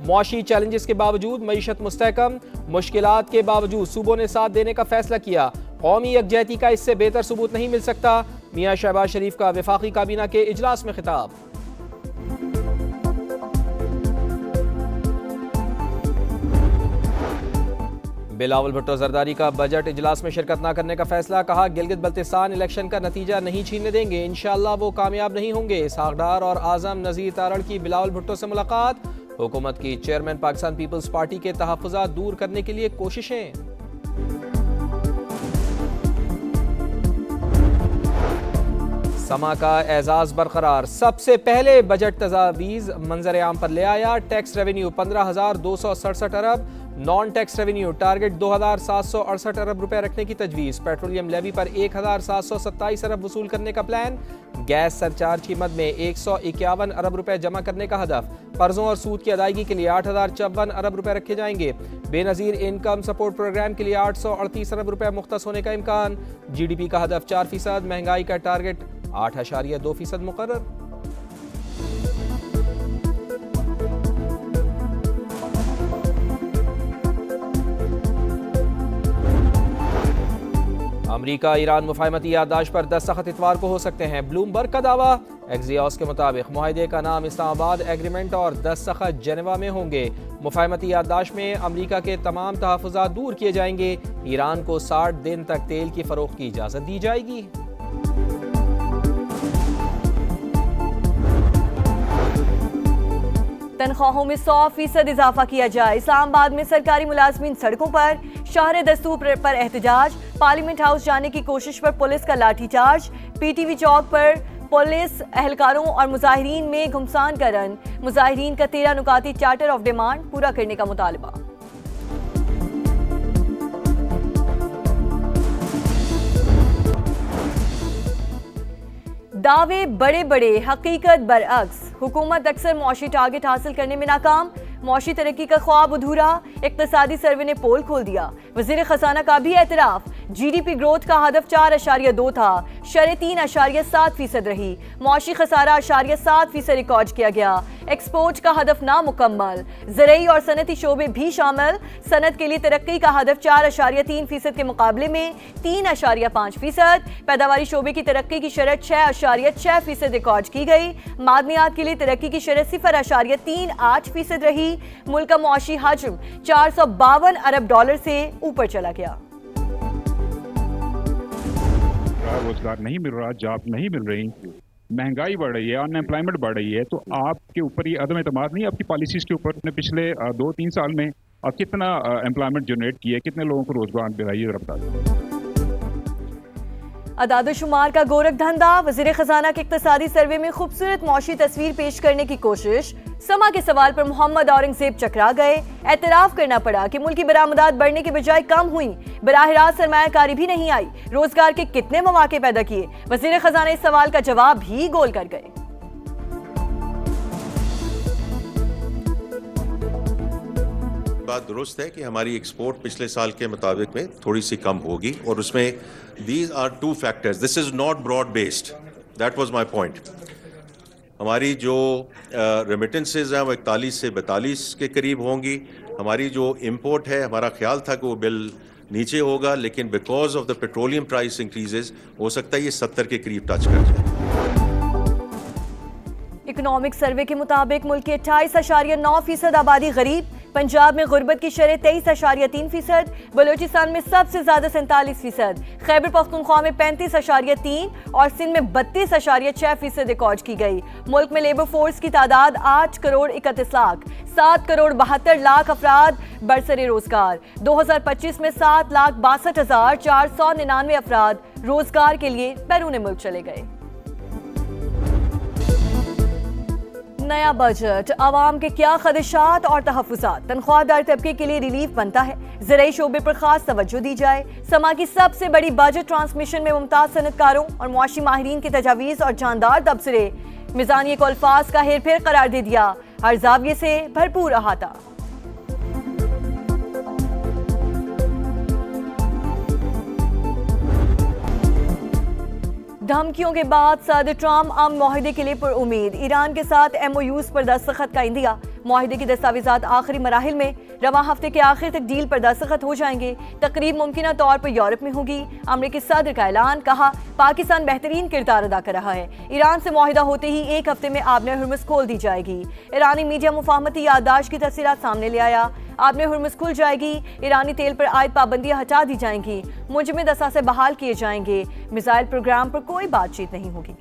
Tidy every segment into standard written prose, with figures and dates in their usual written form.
मुआशी चैलेंजेस के बावजूद मईशत मुस्तहकम, मुश्किलात के बावजूद सूबों ने साथ देने का फैसला किया। कौमी यकजहती का इससे बेहतर सबूत नहीं मिल सकता। मियां शहबाज शरीफ का वफाकी काबीना के इजलास में खिताब। बिलावल भुट्टो जरदारी का बजट इजलास में शिरकत न करने का फैसला। कहा, गिलगित बल्तिस्तान इलेक्शन का नतीजा नहीं छीनने देंगे, इंशाअल्लाह वो कामयाब नहीं होंगे। इसहाक डार और आजम नजीर तारड़ की बिलावल भुट्टो से मुलाकात। हुकूमत की चेयरमैन पाकिस्तान पीपल्स पार्टी के तहफ़्फ़ुज़ात दूर करने के लिए कोशिशें। समा का एजाज बरकरार, सबसे पहले बजट तजावीज़ मंजर आम पर ले आया। टैक्स रेवेन्यू 15,267 अरब, नॉन टैक्स रेवेन्यू टारगेट 2,768 अरब रुपए रखने की तजवीज़। पेट्रोलियम लेवी पर 1,727 अरब वसूल करने का प्लान। गैस सरचार्ज की मद में 151 अरब रुपए जमा करने का हदफ। कर्जों और सूद की अदायगी के लिए 8,054 अरब रुपए रखे जाएंगे। बेनज़ीर इनकम सपोर्ट प्रोग्राम के लिए 838 अरब रुपए मुख्तस होने का इम्कान। GDP का हदफ 4%, महंगाई का टारगेट 8.2% मुकर्रर। अमरीका ईरान मुफाहमती याददाश्त पर दस्तखत इतवार को हो सकते हैं, ब्लूमबर्ग का दावा। एक्सियोस के मुताबिक मुआहदे का नाम इस्लामाबाद एग्रीमेंट और दस्तखत जेनेवा में होंगे। मुफाहमती याददाश्त में अमरीका के तमाम तहफ़्फ़ुज़ात दूर किए जाएंगे। ईरान को 60 दिन तक तेल की फरोख्त की इजाज़त दी जाएगी। तनख्वाहों में 100% इजाफा किया जाए। इस्लामाबाद में सरकारी मुलाजमीन सड़कों पर, शहर दस्तूर पर एहतजाज। पार्लियामेंट हाउस जाने की कोशिश पर पुलिस का लाठीचार्ज। PTV चौक पर पुलिस एहलकारों और मुजाहिरीन में घुमसान का रन। मुजाहिरीन का 13 नुकाती चार्टर ऑफ डिमांड पूरा करने का मुतालबा। दावे बड़े बड़े, हकीकत बरअक्स। हुकूमत अक्सर मुआशी टारगेट हासिल करने में नाकाम। मुआशी तरक्की का ख्वाब अधूरा। इक्तिसादी सर्वे ने पोल खोल दिया। वजीर खजाना का भी एतराफ। GDP ग्रोथ का हदफ 4.2 था, शरह 3.7% रही। मुआशी खसारा 8.7% रिकॉर्ड किया गया। एक्सपोर्ट का हदफ नामुकम्मल। ज़रई और सनती शोबे भी शामिल। सनत के लिए तरक्की का हदफ 4.3% के मुकाबले में 3.5%। पैदावारी शोबे की तरक्की की शरह 6.6% रिकॉर्ड की गई। मादनियात के लिए तरक्की की शरह 0.38% रही। मुल्क का मुआशी हजम 452 अरब डॉलर से ऊपर चला गया। रोजगार नहीं मिल रहा, जॉब नहीं मिल रही, महंगाई बढ़ रही है, अनएम्प्लॉयमेंट बढ़ रही है, तो आपके ऊपर ये अदम एतमाद नहीं आपकी पॉलिसीज के ऊपर? अपने पिछले 2-3 साल में कितना एम्प्लॉयमेंट जनरेट किया है, कितने लोगों को रोजगार दिलाई है, बता दें। अदाद-ओ-शुमार का गोरख धंधा। वज़ीर खजाना के इक्तिसादी सर्वे में खूबसूरत मुआशी तस्वीर पेश करने की कोशिश। समा के सवाल पर मोहम्मद औरंगजेब चकरा गए। एतराफ करना पड़ा कि मुल्की बरामदात बढ़ने के बजाय कम हुई। बराह रास्त सरमायाकारी भी नहीं आई। रोजगार के कितने मौके पैदा किए? वज़ीर खजाना इस सवाल का जवाब भी गोल कर गए। बात दुरुस्त है कि हमारी एक्सपोर्ट पिछले साल के मुताबिक में थोड़ी सी कम होगी, और उसमें these are 2 factors. This is not broad based, that was my point. हमारी जो रेमिटेंसेज हैं वो 41 से 42 के करीब होंगी। हमारी जो इंपोर्ट है, हमारा ख्याल था कि वो बिल नीचे होगा, लेकिन because of the petroleum price increases हो सकता है ये 70 के करीब टच कर जाए। इकोनॉमिक सर्वे के मुताबिक मुल्क की 28.9% आबादी गरीब। पंजाब में गुर्बत की शरह 23.3%, बलोचिस्तान में सबसे ज्यादा 47%, खैबर पख्तूनख्वा में 35.3% और सिंध में 32.6% रिकॉर्ड की गई। मुल्क में लेबर फोर्स की तादाद 8 करोड़ 31 लाख, 7 करोड़ 72 लाख अफराद बरसरे रोजगार। 2025 में 7,62,499 अफराद रोजगार के लिए बैरून मुल्क चले गए। नया बजट आवाम के क्या खदशात और तहफ़्फ़ुज़ात? तनख्वाहदार तबके के लिए रिलीफ बनता है। ज़राई शोबे पर खास तवज्जो दी जाए। समा की सबसे बड़ी बजट ट्रांसमिशन में मुमताज़ सनतकारों और मुआशी माहिरीन की तजावीज़ और जानदार तबसरे। मिज़ानिये को अल्फाज का हेर फेर करार दे दिया। हर जाविये से भरपूर अहाता। धमकियों के बाद सदर ट्रंप अमन मुआहदे के लिए पुरुमीद। ईरान के साथ MOUs पर दस्तखत का इंदिया। मुआहिदे की दस्तावेजात आखिरी मराहिल में, रवां हफ्ते के आखिर तक डील पर दस्तखत हो जाएंगे। तकरीब मुमकिन तौर पर यूरोप में होगी। अमरीकी सदर का ऐलान, कहा पाकिस्तान बेहतरीन किरदार अदा कर रहा है। ईरान से मुआहिदा होते ही एक हफ्ते में आबने हुर्मुज़ खोल दी जाएगी। ईरानी मीडिया मुफाहमती याददाश्त की तफसीलात सामने ले आया। आबने हुर्मुज़ खुल जाएगी, ईरानी तेल पर आयद पाबंदियां हटा दी जाएंगी, मुंजमद असासे बहाल किए जाएंगे, मिसाइल प्रोग्राम पर कोई बातचीत नहीं होगी।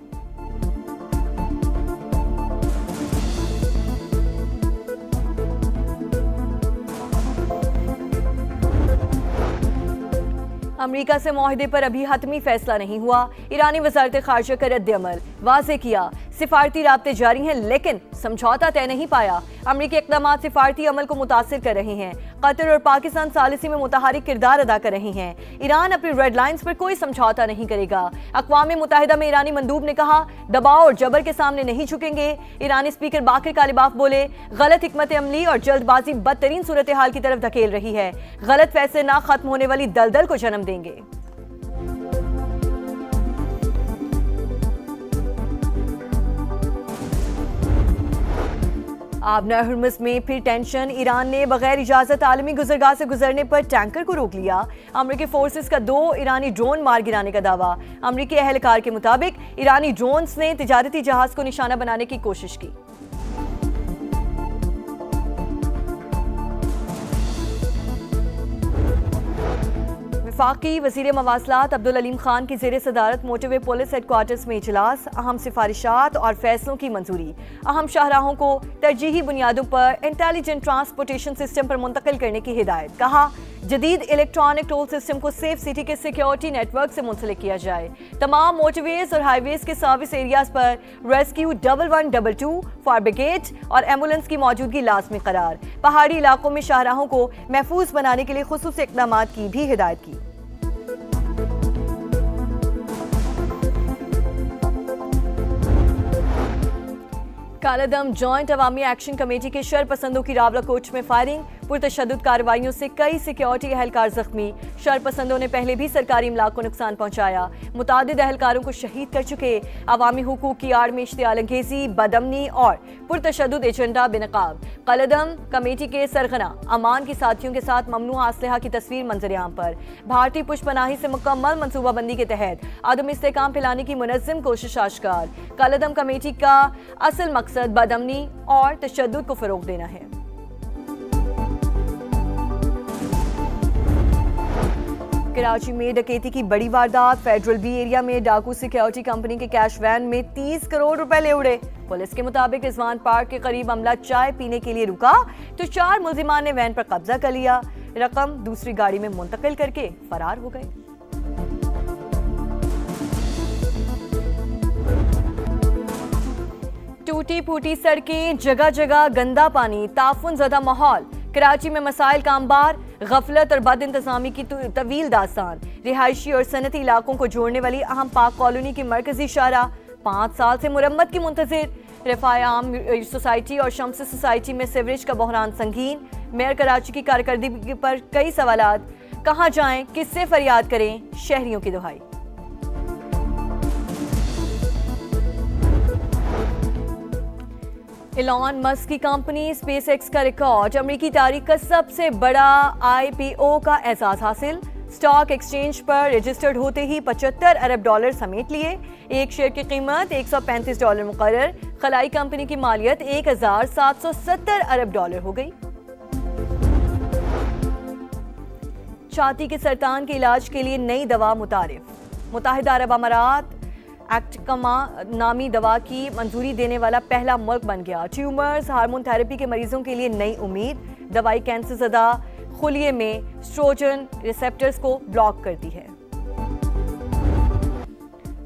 अमरीका से मुआहिदे पर अभी हतमी फैसला नहीं हुआ। ईरानी वजारत खारजा का रद्द-ए-अमल वाज़े किया, सिफारती राब्ते जारी हैं लेकिन समझौता तय नहीं पाया। अमरीकी इक़दाम सिफारती अमल को मुतासिर कर रहे हैं। कतर और पाकिस्तान सालिसी में मुतहरिक किरदार अदा कर रहे हैं। ईरान अपनी रेड लाइन्स पर कोई समझौता नहीं करेगा। अक़वाम मुत्तहिदा में ईरानी मंदूब ने कहा दबाव और जबर के सामने नहीं झुकेंगे। ईरानी स्पीकर बाकिर कालिबाफ बोले गलत हिकमत अमली और जल्दबाजी बदतरीन सूरत हाल की तरफ धकेल रही है। गलत फैसले ना खत्म होने वाली दलदल को जन्म देंगे। आबना हुर्मुज़ में फिर टेंशन। ईरान ने बगैर इजाजत आलमी गुजरगाह से गुजरने पर टैंकर को रोक लिया। अमरीकी फोर्सेस का 2 ईरानी ड्रोन मार गिराने का दावा। अमरीकी अहलकार के मुताबिक ईरानी ड्रोन्स ने तिजारती जहाज को निशाना बनाने की कोशिश की। वफाकी वज़ीर मवासलात अब्दुल अलीम खान की ज़ेर सदारत मोटरवे पुलिस हेडक्वार्टर्स में इजलास। अहम सिफारिशात और फैसलों की मंजूरी। अहम शाहराहों को तरजीही बुनियादों पर इंटेलिजेंट ट्रांसपोर्टेशन सिस्टम पर मुंतकिल करने की हिदायत। कहा जदीद इलेक्ट्रॉनिक टोल सिस्टम को सेफ सिटी के सिक्योरिटी नेटवर्क से मुंसलिक किया जाए। तमाम मोटरवेज और हाईवेज के सर्विस एरियाज पर रेस्क्यू 1112 फायर ब्रिगेड और एम्बुलेंस की मौजूदगी लाजमी करार। पहाड़ी इलाकों में शाहराहों को महफूज बनाने के लिए खुसूसी इक़दाम की भी हिदायत की। कालादम जॉइंट अवामी एक्शन कमेटी के शरपसंदों की रावलाकोट में फायरिंग। पुरतशद्दुद कार्रवाइयों से कई सिक्योरिटी अहलकार जख्मी। शरपसंदों ने पहले भी सरकारी इमलाक को नुकसान पहुंचाया। मुतादिद अहलकारों को शहीद कर चुके। अवामी हुकूक की आड़ में इश्तियाल अंगेजी, बदअमनी और पुरतशद्दुद एजेंडा बेनकाब। कालादम कमेटी के सरगना अमान की साथियों के साथ ममनूआ असलहा की तस्वीर मंजर-ए-आम पर। भारतीय पुष्पनाही से मुकम्मल मनसूबाबंदी के तहत अदम इस्तेहकाम फैलाने की मुनज़्ज़म कोशिश आश्कार। कालादम कमेटी का असल मकसद बदअमनी और तशद्दुद को फरोग देना है। कराची में डकैती की बड़ी वारदात। फेडरल बी एरिया में डाकू सिक्योरिटी कंपनी के कैश वैन में 30 करोड़ रुपए ले उड़े। पुलिस के मुताबिक रिजवान पार्क के करीब अमला चाय पीने के लिए रुका तो 4 मुल्जिमान ने वैन पर कब्जा कर लिया। रकम दूसरी गाड़ी में मुंतकिल करके फरार हो गए। टूटी फूटी सड़कें, जगह जगह गंदा पानी, ताफुन ज़दा माहौल। कराची में मसाइल का अंबार। गफलत और बद इंतजामी की तवील दास्तान। रिहायशी और सनती इलाकों को जोड़ने वाली अहम पाक कॉलोनी की मरकजी शाहराह 5 साल से मुरम्मत की मुंतजिर। रफ़ाए आम सोसाइटी और शम्स सोसाइटी में सीवरेज का बहरान संगीन। मेयर कराची की कारकर्दगी पर कई सवालात। कहाँ जाएं, किससे फरियाद करें, शहरियों की दुहाई। एलॉन मस्क की कंपनी स्पेसएक्स का रिकॉर्ड। अमेरिकी तारीख का सबसे बड़ा IPO का एजाज हासिल। स्टॉक एक्सचेंज पर रजिस्टर्ड होते ही $75 अरब समेट लिए। एक शेयर की कीमत $135 मुकर्रर। खलाई कंपनी की मालियत $1770 अरब हो गई। छाती के सरतान के इलाज के लिए नई दवा मुतारिफ। मुत्तहिदा अरब अमारात एक्टकमा नामी दवा की मंजूरी देने वाला पहला मुल्क बन गया। ट्यूमर्स, हार्मोन थेरेपी के मरीजों के लिए नई उम्मीद। दवाई कैंसर ज़दा खुलिये में एस्ट्रोजन रिसेप्टर्स को ब्लॉक करती है।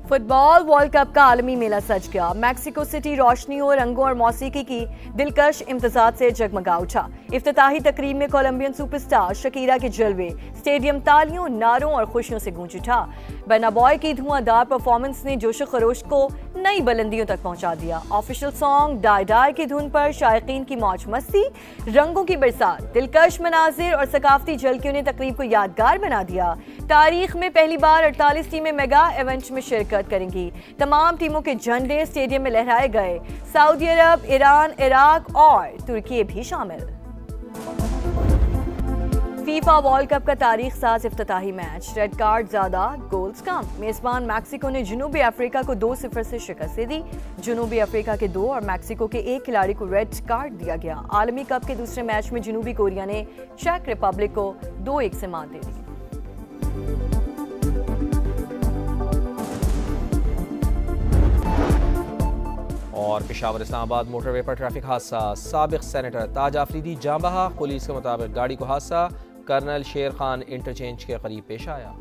फुटबॉल वर्ल्ड कप का आलमी मेला सज गया। मैक्सिको सिटी रोशनियों, रंगों और मौसीकी की दिलकश इम्तिजाज से जगमगा उठा। इफ्तिताही तकरीब में कोलंबियन सुपरस्टार शकीरा के जलवे। स्टेडियम तालियों, नारों और खुशियों से गूंज उठा। बर्नाबॉय की धुआंधार परफॉर्मेंस ने जोश खरोश को नई बुलंदियों तक पहुंचा दिया। ऑफिशियल सॉन्ग डाई डाई की धुन पर शायकीन की मौज मस्ती, रंगों की बरसात, दिलकश मनाजिर और सकाफती झलकियों ने तकरीब को यादगार बना दिया। तारीख में पहली बार 48 टीमें मेगा इवेंट में शिरकत करेंगी। तमाम टीमों के झंडे स्टेडियम में लहराए गए। सऊदी अरब, ईरान, इराक और तुर्की भी शामिल। फीफा वर्ल्ड कप का तारीख साज इफ्तिताही मैच, रेड कार्ड ज्यादा गोल्स कम। मेजबान मैक्सिको ने जनूबी अफ्रीका को 2-0 से शिकस्त दे दी। जनूबी अफ्रीका के 2 और मैक्सिको के 1 खिलाड़ी को रेड कार्ड दिया गया। आलमी कप के दूसरे मैच में जनूबी कोरिया ने चेक रिपब्लिक को 2-1 से मात दे दी। और पेशावर इस्लामाबाद मोटरवे पर ट्रैफिक हादसा, साबिक सेनेटर ताज आफरीदी जाँ बहा। पुलिस के मुताबिक गाड़ी को हादसा कर्नल शेर खान इंटरचेंज के करीब पेश आया।